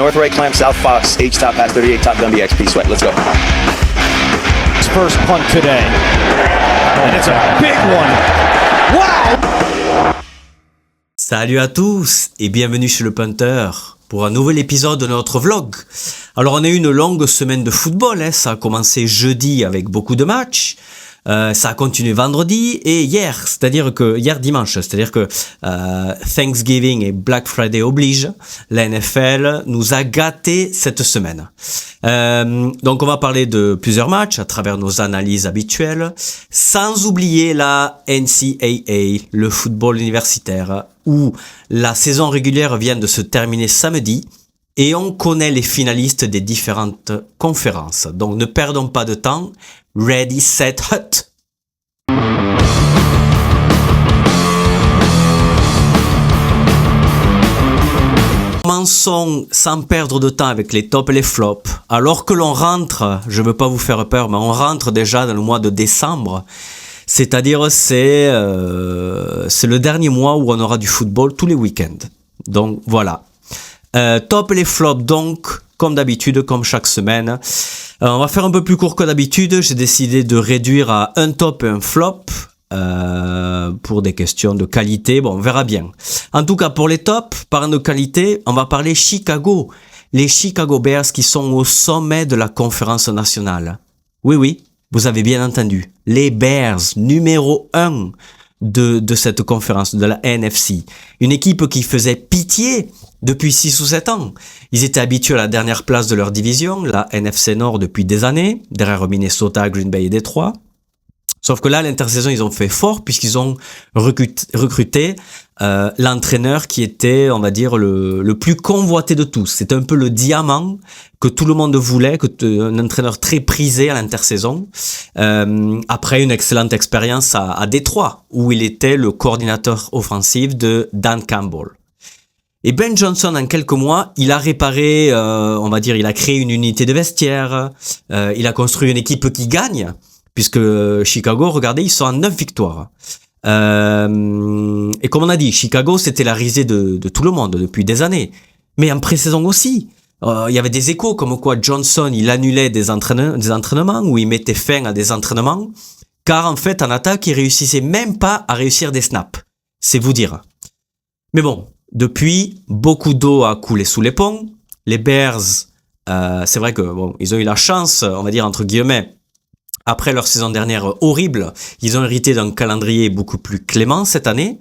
North right clamp, south fox, H top pass 38, top gun BXP sweat. Let's go. First punt today. And it's a big one. Wow! Salut à tous et bienvenue chez le Punter pour un nouvel épisode de notre vlog. Alors on a eu une longue semaine de football, ça a commencé jeudi avec beaucoup de matchs. Ça a continué vendredi et hier, hier dimanche, c'est-à-dire que Thanksgiving et Black Friday oblige, la NFL nous a gâtés cette semaine. Donc on va parler de plusieurs matchs à travers nos analyses habituelles, sans oublier la NCAA, le football universitaire, où la saison régulière vient de se terminer samedi. Et on connaît les finalistes des différentes conférences. Donc ne perdons pas de temps. Ready, set, hut. Commençons sans perdre de temps avec les tops et les flops. Alors que l'on rentre, je veux pas vous faire peur, mais on rentre déjà dans le mois de décembre. C'est-à-dire c'est le dernier mois où on aura du football tous les week-ends. Donc voilà. Top et les flops donc, comme d'habitude, comme chaque semaine. On va faire un peu plus court que d'habitude. J'ai décidé de réduire à un top et un flop pour des questions de qualité. Bon, on verra bien. En tout cas, pour les tops, parlant de qualité, on va parler Chicago. Les Chicago Bears qui sont au sommet de la conférence nationale. Oui, vous avez bien entendu. Les Bears, numéro 1 de cette conférence, de la NFC. Une équipe qui faisait pitié depuis 6 ou 7 ans. Ils étaient habitués à la dernière place de leur division, la NFC Nord, depuis des années, derrière Minnesota, Green Bay et Détroit. Sauf que là, l'intersaison, ils ont fait fort puisqu'ils ont recruté l'entraîneur qui était, on va dire, le plus convoité de tous. C'était un peu le diamant que tout le monde voulait, un entraîneur très prisé à l'intersaison. Après une excellente expérience à Détroit, où il était le coordinateur offensif de Dan Campbell. Et Ben Johnson, en quelques mois, il a réparé, on va dire, il a créé une unité de vestiaire, il a construit une équipe qui gagne, puisque Chicago, regardez, ils sont à 9 victoires. Et comme on a dit, Chicago, c'était la risée de tout le monde depuis des années. Mais en pré-saison aussi, il y avait des échos comme quoi Johnson, il annulait des entraînements, ou il mettait fin à des entraînements, car en fait, en attaque, il réussissait même pas à réussir des snaps. C'est vous dire. Mais bon, depuis, beaucoup d'eau a coulé sous les ponts. Les Bears, c'est vrai que bon, ils ont eu la chance, on va dire entre guillemets, après leur saison dernière horrible, ils ont hérité d'un calendrier beaucoup plus clément cette année.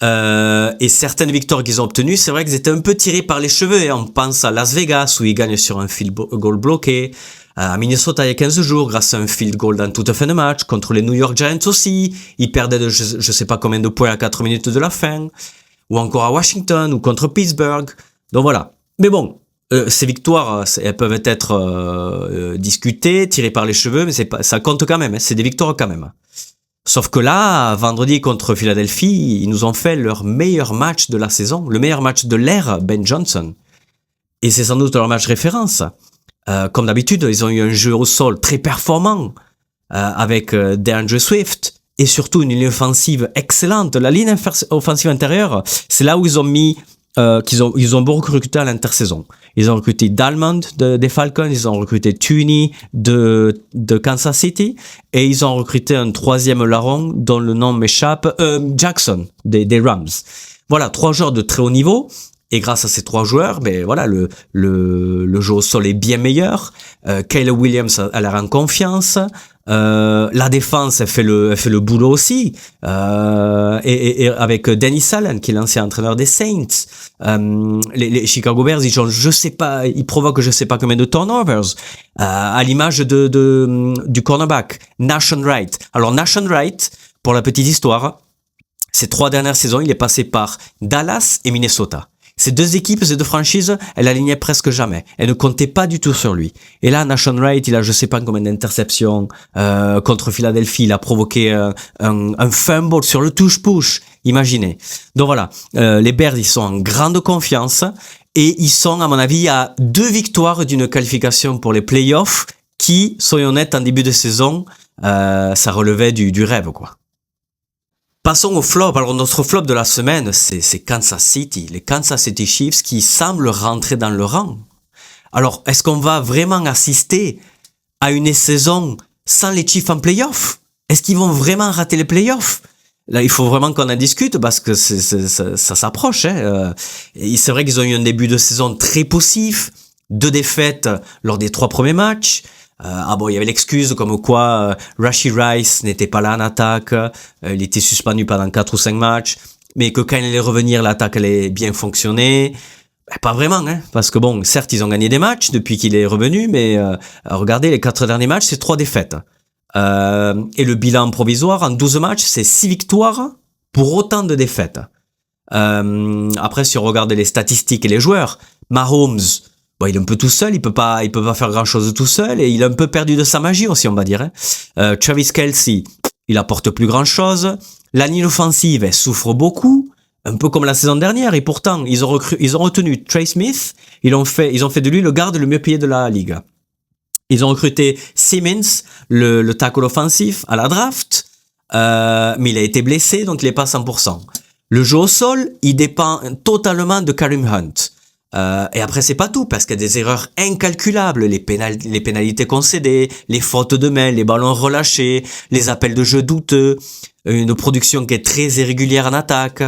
Et certaines victoires qu'ils ont obtenues, c'est vrai qu'ils étaient un peu tirés par les cheveux. Et on pense à Las Vegas où ils gagnent sur un field goal bloqué. À Minnesota il y a 15 jours grâce à un field goal dans toute fin de match. Contre les New York Giants aussi. Ils perdaient de je sais pas combien de points à 4 minutes de la fin. Ou encore à Washington ou contre Pittsburgh. Donc voilà. Mais bon, ces victoires, elles peuvent être discutées, tirées par les cheveux, mais ça compte quand même. C'est des victoires quand même. Sauf que là, vendredi contre Philadelphie, ils nous ont fait leur meilleur match de la saison, le meilleur match de l'ère Ben Johnson. Et c'est sans doute leur match référence. Comme d'habitude, ils ont eu un jeu au sol très performant avec DeAndre Swift et surtout une ligne offensive excellente. La ligne offensive intérieure, c'est là où ils ont mis ils ont beaucoup recruté à l'intersaison. Ils ont recruté Dalmond des Falcons, ils ont recruté Thuney de Kansas City et ils ont recruté un troisième larron dont le nom m'échappe, Jackson des Rams. Voilà, 3 joueurs de très haut niveau. Et grâce à ces 3 joueurs, ben voilà, le jeu au sol est bien meilleur. Caleb Williams a l'air en confiance. La défense elle fait le boulot aussi. Et avec Dennis Allen qui est l'ancien entraîneur des Saints. Les Chicago Bears ils provoquent je sais pas combien de turnovers. À l'image du cornerback Nahshon Wright. Alors Nahshon Wright, pour la petite histoire, ces 3 dernières saisons, il est passé par Dallas et Minnesota. Ces 2 équipes, ces 2 franchises, elles alignaient presque jamais. Elles ne comptaient pas du tout sur lui. Et là, Nahshon Wright, il a je sais pas combien d'interceptions contre Philadelphie. Il a provoqué un fumble sur le touche-push. Imaginez. Donc voilà, les Bears, ils sont en grande confiance. Et ils sont, à mon avis, à 2 victoires d'une qualification pour les playoffs qui, soyons honnêtes, en début de saison, ça relevait du rêve, quoi. Passons au flop. Alors notre flop de la semaine, c'est Kansas City. Les Kansas City Chiefs qui semblent rentrer dans le rang. Alors, est-ce qu'on va vraiment assister à une saison sans les Chiefs en playoff? Est-ce qu'ils vont vraiment rater les playoffs? Là, il faut vraiment qu'on en discute parce que ça s'approche. Et c'est vrai qu'ils ont eu un début de saison très poussif, 2 défaites lors des 3 premiers matchs. Il y avait l'excuse comme quoi Rashee Rice n'était pas là en attaque, il était suspendu pendant 4 ou 5 matchs, mais que quand il allait revenir, l'attaque allait bien fonctionner. Pas vraiment, parce que bon, certes, ils ont gagné des matchs depuis qu'il est revenu, mais regardez, les 4 derniers matchs, c'est 3 défaites. Et le bilan provisoire, en 12 matchs, c'est 6 victoires pour autant de défaites. Après, si on regarde les statistiques et les joueurs, Mahomes, il est un peu tout seul, il peut pas faire grand chose tout seul, et il a un peu perdu de sa magie aussi, on va dire. Travis Kelce, il apporte plus grand chose. La ligne offensive, elle souffre beaucoup, un peu comme la saison dernière, et pourtant, ils ont retenu Trey Smith, ils ont fait de lui le garde le mieux payé de la ligue. Ils ont recruté Simmons, le tackle offensif, à la draft, mais il a été blessé, donc il est pas à 100%. Le jeu au sol, il dépend totalement de Kareem Hunt. Et après, c'est pas tout, parce qu'il y a des erreurs incalculables, les pénalités concédées, les fautes de main, les ballons relâchés, les appels de jeu douteux, une production qui est très irrégulière en attaque.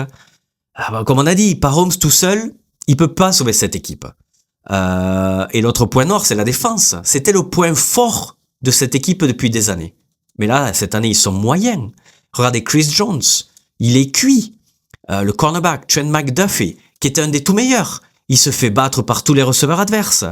Comme on a dit, Mahomes tout seul, il peut pas sauver cette équipe. Et l'autre point noir, c'est la défense. C'était le point fort de cette équipe depuis des années. Mais là, cette année, ils sont moyens. Regardez Chris Jones, il est cuit. Le cornerback, Trent McDuffie, qui était un des tout meilleurs, il se fait battre par tous les receveurs adverses.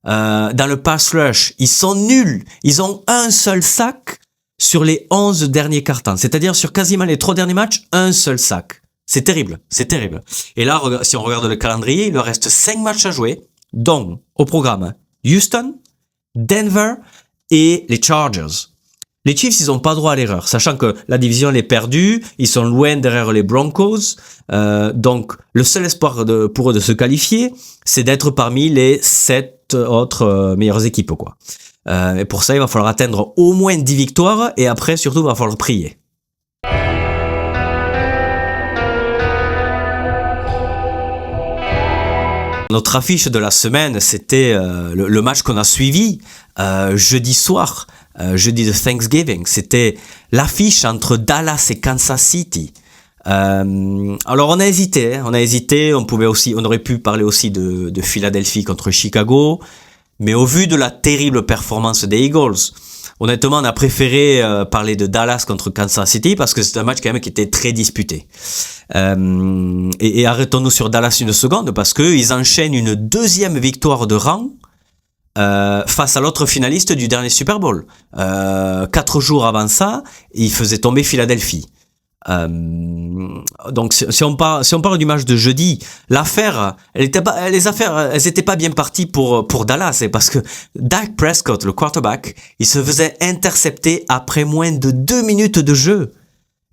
Dans le pass rush, ils sont nuls. Ils ont un seul sac sur les 11 derniers quarts-temps. C'est-à-dire sur quasiment les 3 derniers matchs, un seul sac. C'est terrible, c'est terrible. Et là, si on regarde le calendrier, il leur reste 5 matchs à jouer, dont au programme Houston, Denver et les Chargers. Les Chiefs, ils ont pas droit à l'erreur, sachant que la division elle est perdue, ils sont loin derrière les Broncos, donc le seul espoir pour eux de se qualifier, c'est d'être parmi les 7 autres meilleures équipes, quoi. Et pour ça, il va falloir atteindre au moins 10 victoires, et après, surtout, il va falloir prier. Notre affiche de la semaine, c'était le match qu'on a suivi jeudi soir, jeudi de Thanksgiving. C'était l'affiche entre Dallas et Kansas City. Alors on a hésité, on aurait pu parler aussi de Philadelphie contre Chicago, mais au vu de la terrible performance des Eagles, honnêtement, on a préféré parler de Dallas contre Kansas City parce que c'est un match quand même qui était très disputé. Et arrêtons-nous sur Dallas une seconde parce que ils enchaînent une 2e victoire de rang face à l'autre finaliste du dernier Super Bowl. 4 jours avant ça, ils faisaient tomber Philadelphie. Donc si on parle du match de jeudi, l'affaire, les affaires, elles étaient pas bien parties pour Dallas, c'est parce que Dak Prescott, le quarterback, il se faisait intercepter après moins de 2 minutes de jeu.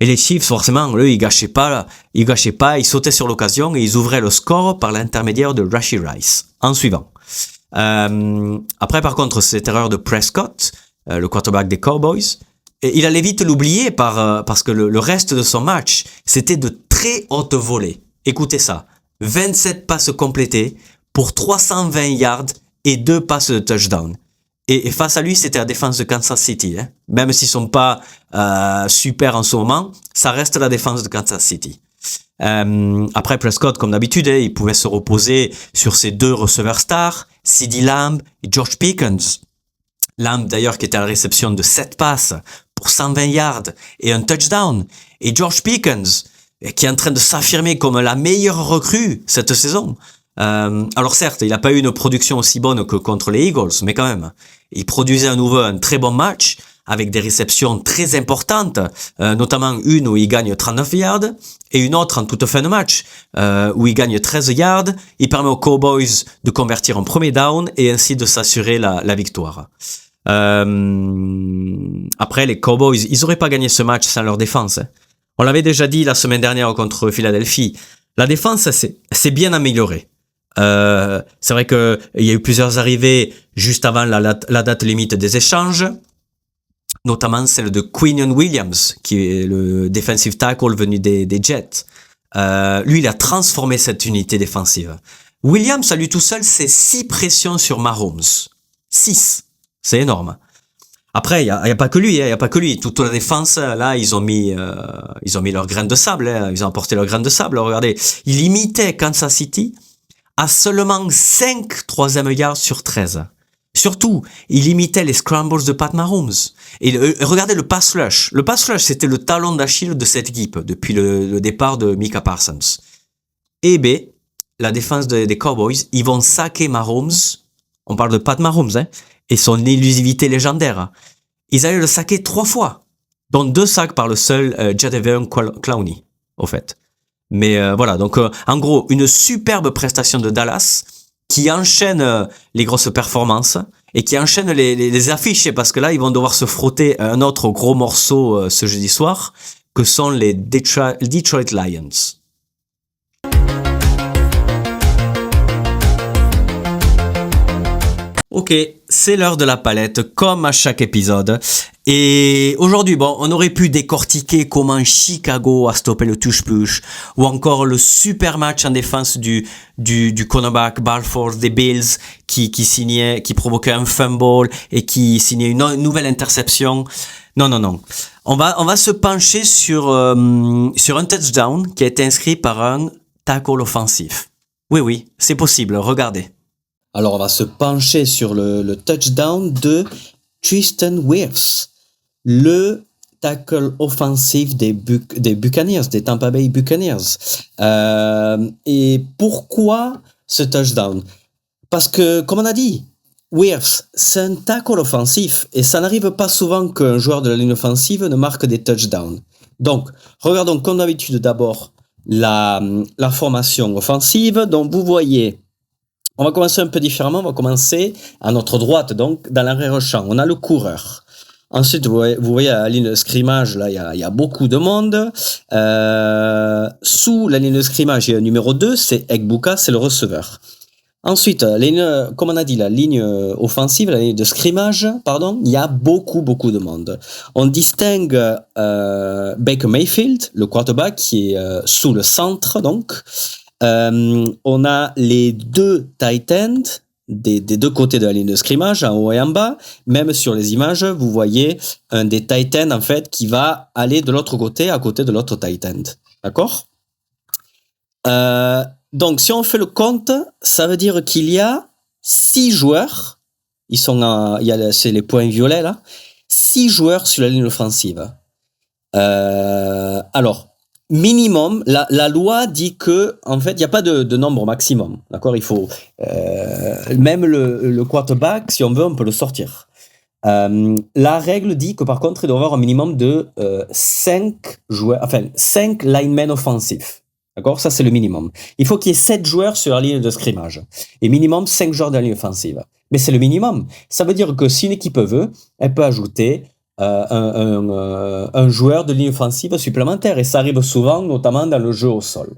Et les Chiefs, forcément, eux, ils gâchaient pas, ils sautaient sur l'occasion et ils ouvraient le score par l'intermédiaire de Rashee Rice, en suivant. Après, par contre, cette erreur de Prescott, le quarterback des Cowboys, et il allait vite l'oublier parce que le reste de son match, c'était de très hautes volées. Écoutez ça. 27 passes complétées pour 320 yards et 2 passes de touchdown. Et face à lui, c'était la défense de Kansas City. Même s'ils sont pas super en ce moment, ça reste la défense de Kansas City. Après Prescott, comme d'habitude, il pouvait se reposer sur ses 2 receveurs stars, CeeDee Lamb et George Pickens. Lamb d'ailleurs qui était à la réception de 7 passes pour 120 yards et un touchdown. Et George Pickens qui est en train de s'affirmer comme la meilleure recrue cette saison. Alors certes, il n'a pas eu une production aussi bonne que contre les Eagles, mais quand même, il produisait à nouveau un très bon match avec des réceptions très importantes, notamment une où il gagne 39 yards et une autre en toute fin de match où il gagne 13 yards. Il permet aux Cowboys de convertir en premier down et ainsi de s'assurer la victoire. Après, les Cowboys, ils auraient pas gagné ce match sans leur défense. On l'avait déjà dit la semaine dernière contre Philadelphie. La défense, c'est bien amélioré. C'est vrai que il y a eu plusieurs arrivées juste avant la date limite des échanges, notamment celle de Quinnen Williams, qui est le defensive tackle venu des Jets. Lui, il a transformé cette unité défensive. Williams, à lui tout seul, c'est 6 pressions sur Mahomes. 6. C'est énorme. Après, il y a pas que lui, il y a pas que lui. Toute la défense, là, ils ont mis leur grain de sable, hein. Ils ont apporté leur grain de sable. Regardez, il imitait Kansas City à seulement 5 troisième yards sur 13. Surtout, il imitait les scrambles de Pat Mahomes. Et regardez le pass rush. Le pass rush, c'était le talon d'Achille de cette équipe depuis le départ de Micah Parsons. Et B, la défense des Cowboys, ils vont saquer Mahomes. On parle de Pat Mahomes, hein, et son élusivité légendaire. Ils allaient le saquer 3 fois, dont 2 sacs par le seul Jadeveon Clowney, au fait. Mais voilà, donc en gros, une superbe prestation de Dallas qui enchaîne les grosses performances et qui enchaîne les affiches, parce que là, ils vont devoir se frotter à un autre gros morceau ce jeudi soir, que sont les Detroit Lions. Ok, c'est l'heure de la palette, comme à chaque épisode. Et aujourd'hui, bon, on aurait pu décortiquer comment Chicago a stoppé le touche-push, ou encore le super match en défense du cornerback Balfour des Bills, qui provoquait un fumble et qui signait une nouvelle interception. Non. On va se pencher sur un touchdown qui a été inscrit par un tackle offensif. Oui, c'est possible, regardez. Alors, on va se pencher sur le touchdown de Tristan Wirfs, le tackle offensif des Buccaneers, des Tampa Bay Buccaneers. Et pourquoi ce touchdown? Parce que, comme on a dit, Wirfs, c'est un tackle offensif et ça n'arrive pas souvent qu'un joueur de la ligne offensive ne marque des touchdowns. Donc, regardons comme d'habitude d'abord la formation offensive. Donc, vous voyez... On va commencer un peu différemment, on va commencer à notre droite, donc dans l'arrière-champ. On a le coureur. Ensuite, vous voyez à la ligne de scrimmage, là, il y a beaucoup de monde. Sous la ligne de scrimmage, il y a le numéro 2, c'est Egbuka, c'est le receveur. Ensuite, comme on a dit, la ligne offensive, la ligne de scrimmage, il y a beaucoup de monde. On distingue Baker Mayfield, le quarterback, qui est sous le centre, donc. On a les 2 tight ends des 2 côtés de la ligne de scrimmage, en haut et en bas. Même sur les images, vous voyez un des tight ends en fait qui va aller de l'autre côté, à côté de l'autre tight end. D'accord? Donc, si on fait le compte, ça veut dire qu'il y a 6 joueurs. C'est les points violets là. 6 joueurs sur la ligne offensive. Alors. Minimum, la loi dit que en fait il n'y a pas de nombre maximum, d'accord. Il faut même le quarterback, si on veut, on peut le sortir. La règle dit que par contre il doit y avoir un minimum de 5 joueurs, enfin 5 linemen offensifs, d'accord. Ça c'est le minimum. Il faut qu'il y ait 7 joueurs sur la ligne de scrimmage et minimum 5 joueurs de la ligne offensive. Mais c'est le minimum. Ça veut dire que si une équipe veut, elle peut ajouter un joueur de ligne offensive supplémentaire, et ça arrive souvent, notamment dans le jeu au sol.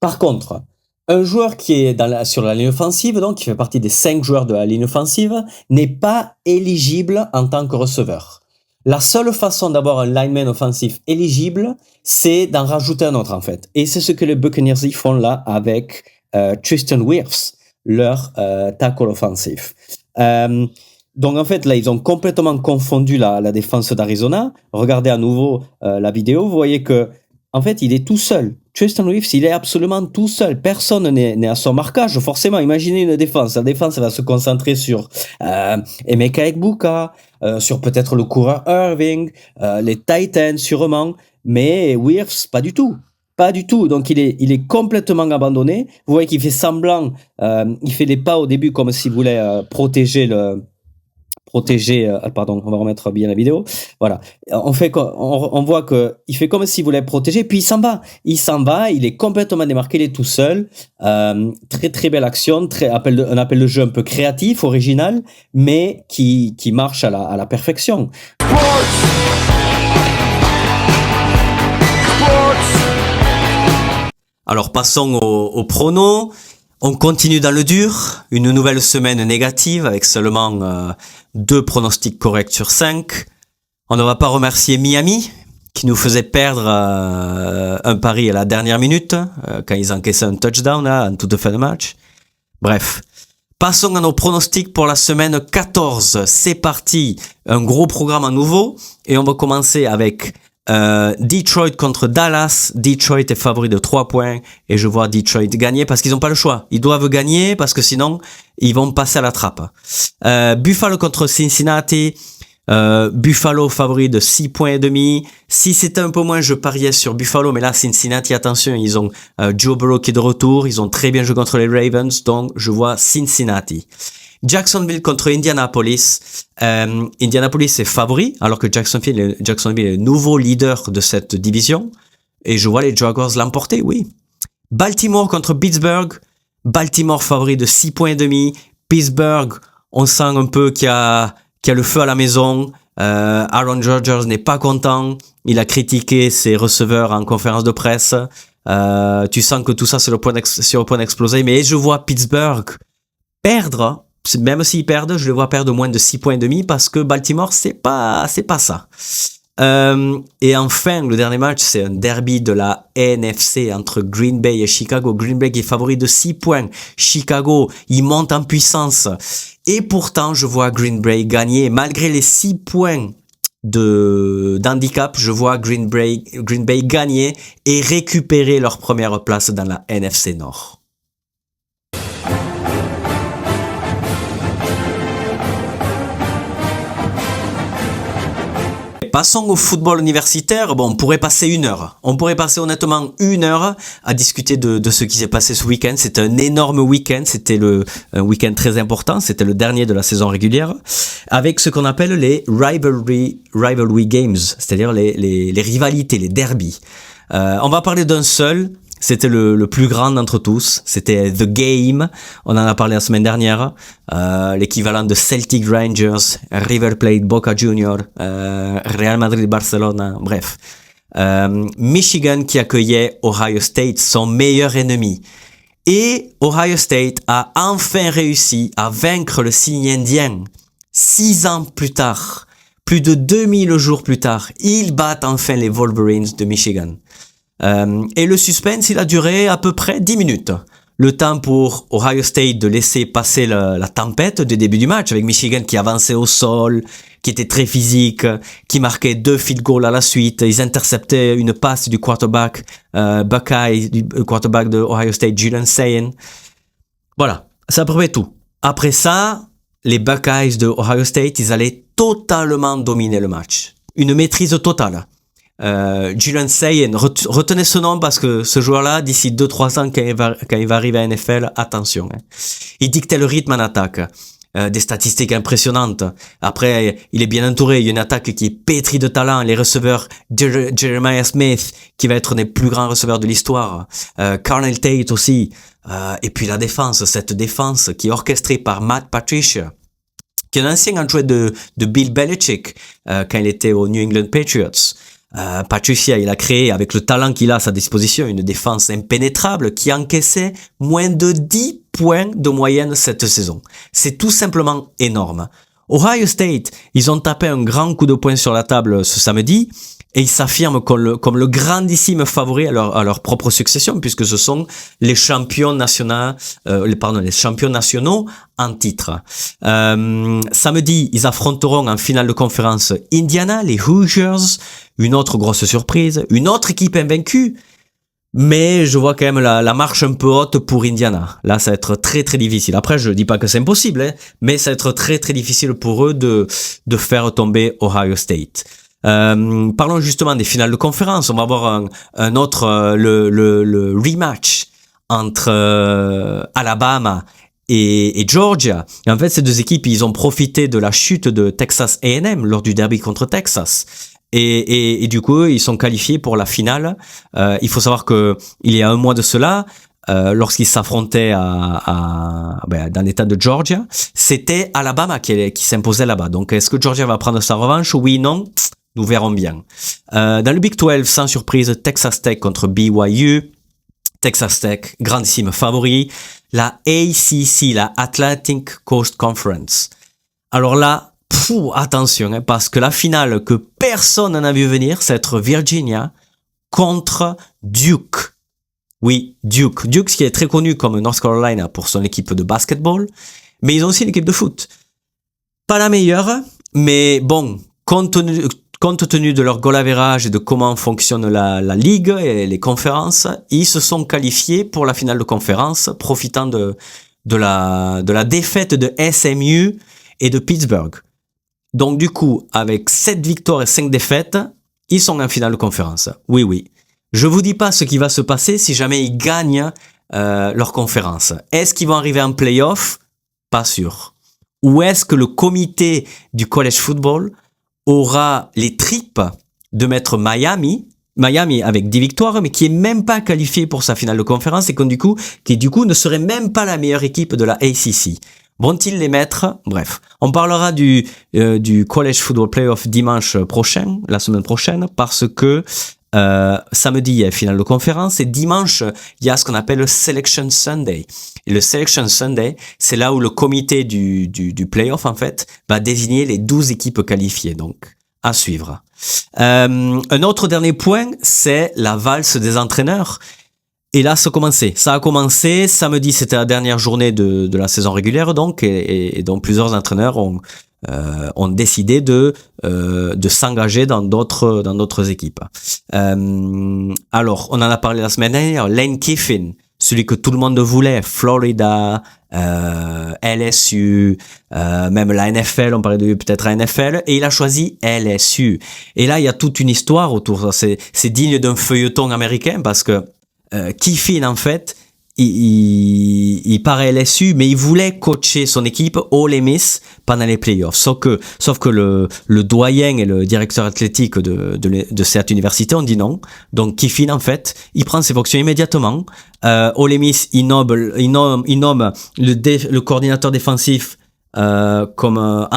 Par contre, un joueur qui est sur la ligne offensive, donc qui fait partie des 5 joueurs de la ligne offensive, n'est pas éligible en tant que receveur. La seule façon d'avoir un lineman offensif éligible, c'est d'en rajouter un autre en fait. Et c'est ce que les Buccaneers font là avec Tristan Wirfs, leur tackle offensif. Donc en fait là ils ont complètement confondu la défense d'Arizona. Regardez à nouveau la vidéo, vous voyez que en fait il est tout seul. Tristan Wirfs, il est absolument tout seul. Personne n'est à son marquage. Forcément, imaginez une défense. La défense va se concentrer sur Emeka Egbuka, sur peut-être le coureur Irving, les Titans sûrement, mais Wirfs pas du tout. Pas du tout. Donc il est complètement abandonné. Vous voyez qu'il fait semblant, il fait des pas au début comme s'il voulait protéger, pardon, on va remettre bien la vidéo. Voilà. On voit que il fait comme s'il voulait protéger, puis il s'en va, il est complètement démarqué, il est tout seul. Très très belle action, un appel de jeu un peu créatif, original, mais qui marche à la perfection. Alors passons au prono. On continue dans le dur, une nouvelle semaine négative avec seulement 2 pronostics corrects sur 5. On ne va pas remercier Miami, qui nous faisait perdre un pari à la dernière minute, quand ils encaissaient un touchdown là, en toute fin de match. Bref. Passons à nos pronostics pour la semaine 14. C'est parti. Un gros programme à nouveau. Et on va commencer avec Detroit contre Dallas. Detroit est favori de 3 points. Et je vois Detroit gagner parce qu'ils n'ont pas le choix. Ils doivent gagner parce que sinon, ils vont passer à la trappe. Buffalo contre Cincinnati. Buffalo favori de 6 points et demi. Si c'était un peu moins, je pariais sur Buffalo, mais là Cincinnati, attention, ils ont Joe Burrow qui est de retour, ils ont très bien joué contre les Ravens, donc je vois Cincinnati. Jacksonville contre Indianapolis. Indianapolis est favori, alors que Jacksonville est le nouveau leader de cette division, et je vois les Jaguars l'emporter, oui. Baltimore contre Pittsburgh. Baltimore favori de 6 points et demi. Pittsburgh, on sent un peu qu'il y a le feu à la maison. Aaron Rodgers n'est pas content. Il a critiqué ses receveurs en conférence de presse. Tu sens que tout ça c'est sur le point d'exploser. Mais je vois Pittsburgh perdre. Même s'ils perdent, je les vois perdre moins de 6 points et demi parce que Baltimore, c'est pas ça. Et enfin, le dernier match, c'est un derby de la NFC entre Green Bay et Chicago. Green Bay qui est favori de 6 points. Chicago, il monte en puissance. Et pourtant, je vois Green Bay gagner. Malgré les 6 points d'handicap, je vois Green Bay gagner et récupérer leur première place dans la NFC Nord. Passons au football universitaire. Bon, on pourrait passer 1 heure. On pourrait passer honnêtement 1 heure à discuter de ce qui s'est passé ce week-end. C'était un énorme week-end. C'était un week-end très important. C'était le dernier de la saison régulière. Avec ce qu'on appelle les rivalry games. C'est-à-dire les rivalités, les derbies. On va parler d'un seul. C'était le plus grand d'entre tous. C'était The Game. On en a parlé la semaine dernière. L'équivalent de Celtic Rangers, River Plate, Boca Juniors, Real Madrid, Barcelona, bref. Michigan qui accueillait Ohio State, son meilleur ennemi. Et Ohio State a enfin réussi à vaincre le signe indien. 6 ans plus tard, plus de 2000 jours plus tard, ils battent enfin les Wolverines de Michigan. Et le suspense, il a duré à peu près 10 minutes. Le temps pour Ohio State de laisser passer la tempête du début du match avec Michigan qui avançait au sol, qui était très physique, qui marquait 2 field goals à la suite. Ils interceptaient une passe du quarterback Buckeye, du quarterback de Ohio State, Julian Sayin. Voilà, c'est à peu près tout. Après ça, les Buckeyes de Ohio State, ils allaient totalement dominer le match. Une maîtrise totale. Julian Sayin, retenez ce nom parce que ce joueur-là, d'ici 2-3 ans, quand il va arriver à NFL, attention. Il dictait le rythme en attaque. Des statistiques impressionnantes. Après, il est bien entouré. Il y a une attaque qui est pétrie de talent. Les receveurs, Jeremiah Smith, qui va être un des plus grands receveurs de l'histoire. Carnell Tate aussi. Et puis la défense, cette défense qui est orchestrée par Matt Patricia, qui est un ancien adjoint de Bill Belichick, quand il était aux New England Patriots. Patricia, il a créé, avec le talent qu'il a à sa disposition, une défense impénétrable qui encaissait moins de 10 points de moyenne cette saison. C'est tout simplement énorme. Ohio State, ils ont tapé un grand coup de poing sur la table ce samedi et ils s'affirment comme le grandissime favori à leur propre succession puisque ce sont les champions nationaux, les champions nationaux en titre. Samedi, ils affronteront en finale de conférence Indiana, les Hoosiers, une autre grosse surprise, une autre équipe invaincue. Mais je vois quand même la marche un peu haute pour Indiana. Là, ça va être très très difficile. Après, je dis pas que c'est impossible, mais ça va être très très difficile pour eux de faire tomber Ohio State. Parlons justement des finales de conférence. On va avoir un autre le rematch entre Alabama et Georgia. Et en fait, ces deux équipes, ils ont profité de la chute de Texas A&M lors du derby contre Texas. Et du coup, ils sont qualifiés pour la finale. Il faut savoir que il y a un mois de cela, lorsqu'ils s'affrontaient dans l'état de Georgia, c'était Alabama qui s'imposait là-bas. Donc, est-ce que Georgia va prendre sa revanche? Oui, non? Nous verrons bien. Dans le Big 12, sans surprise, Texas Tech contre BYU. Texas Tech, grandissime favori. La ACC, la Atlantic Coast Conference. Alors là, attention, hein, parce que la finale que personne n'a vu venir, c'est être Virginia contre Duke. Oui, Duke. Duke, qui est très connu comme North Carolina pour son équipe de basketball, mais ils ont aussi une équipe de foot. Pas la meilleure, mais bon, compte tenu de leur goal average et de comment fonctionne la ligue et les conférences, ils se sont qualifiés pour la finale de conférence, profitant de la défaite de SMU et de Pittsburgh. Donc du coup, avec 7 victoires et 5 défaites, ils sont en finale de conférence. Oui, oui. Je vous dis pas ce qui va se passer si jamais ils gagnent leur conférence. Est-ce qu'ils vont arriver en play-off? Pas sûr. Ou est-ce que le comité du college football aura les tripes de mettre Miami avec 10 victoires, mais qui est même pas qualifié pour sa finale de conférence et qui du coup ne serait même pas la meilleure équipe de la ACC. Vont-ils les mettre? Bref. On parlera du college football playoff dimanche prochain, la semaine prochaine, parce que samedi, il y a finale de conférence et dimanche, il y a ce qu'on appelle le Selection Sunday. Et le Selection Sunday, c'est là où le comité du playoff, en fait, va désigner les 12 équipes qualifiées. Donc, à suivre. Un autre dernier point, c'est la valse des entraîneurs. Et là, ça a commencé. Samedi, c'était la dernière journée de la saison régulière, donc, et donc plusieurs entraîneurs ont décidé de s'engager dans d'autres équipes. Alors, on en a parlé la semaine dernière. Lane Kiffin, celui que tout le monde voulait, Florida, LSU, même la NFL, on parlait de peut-être la NFL, et il a choisi LSU. Et là, il y a toute une histoire autour. C'est digne d'un feuilleton américain parce que Kiffin, en fait, il part à LSU, mais il voulait coacher son équipe Ole Miss pendant les playoffs. Sauf que le doyen et le directeur athlétique de cette université ont dit non. Donc Kiffin, en fait, il prend ses fonctions immédiatement. Ole Miss, il nomme le coordinateur défensif comme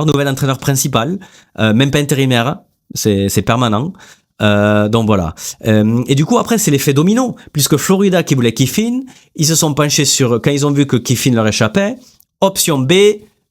nouvel entraîneur principal, même pas intérimaire, c'est permanent. Donc voilà. Et du coup après c'est l'effet domino, puisque Florida qui voulait Kiffin, ils se sont penchés sur, quand ils ont vu que Kiffin leur échappait, option B,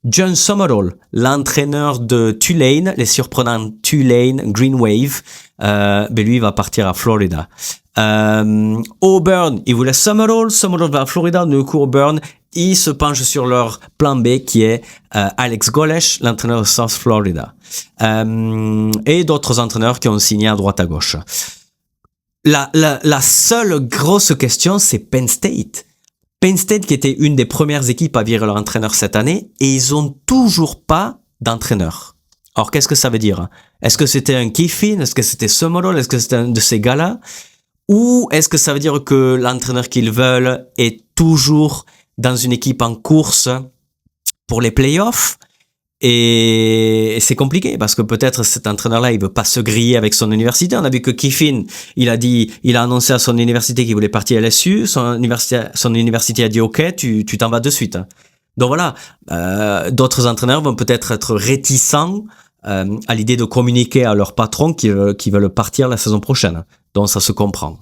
John Summerall, l'entraîneur de Tulane, les surprenants Tulane Green Wave, lui il va partir à Florida. Auburn, ils voulaient Summerall va à Florida, du coup Auburn, ils se penchent sur leur plan B qui est Alex Golesh, l'entraîneur de South Florida. Et d'autres entraîneurs qui ont signé à droite à gauche. La seule grosse question, c'est Penn State. Penn State qui était une des premières équipes à virer leur entraîneur cette année, et ils ont toujours pas d'entraîneur. Alors qu'est-ce que ça veut dire? Est-ce que c'était un Kiffin? Est-ce que c'était Summerall? Est-ce que c'était un de ces gars-là? Ou est-ce que ça veut dire que l'entraîneur qu'ils veulent est toujours dans une équipe en course pour les playoffs? Et c'est compliqué parce que peut-être cet entraîneur-là, il veut pas se griller avec son université. On a vu que Kiffin, il a annoncé à son université qu'il voulait partir à LSU. Son université a dit OK, tu t'en vas de suite. Donc voilà, d'autres entraîneurs vont peut-être être réticents à l'idée de communiquer à leur patron qui veulent partir la saison prochaine. Donc ça se comprend.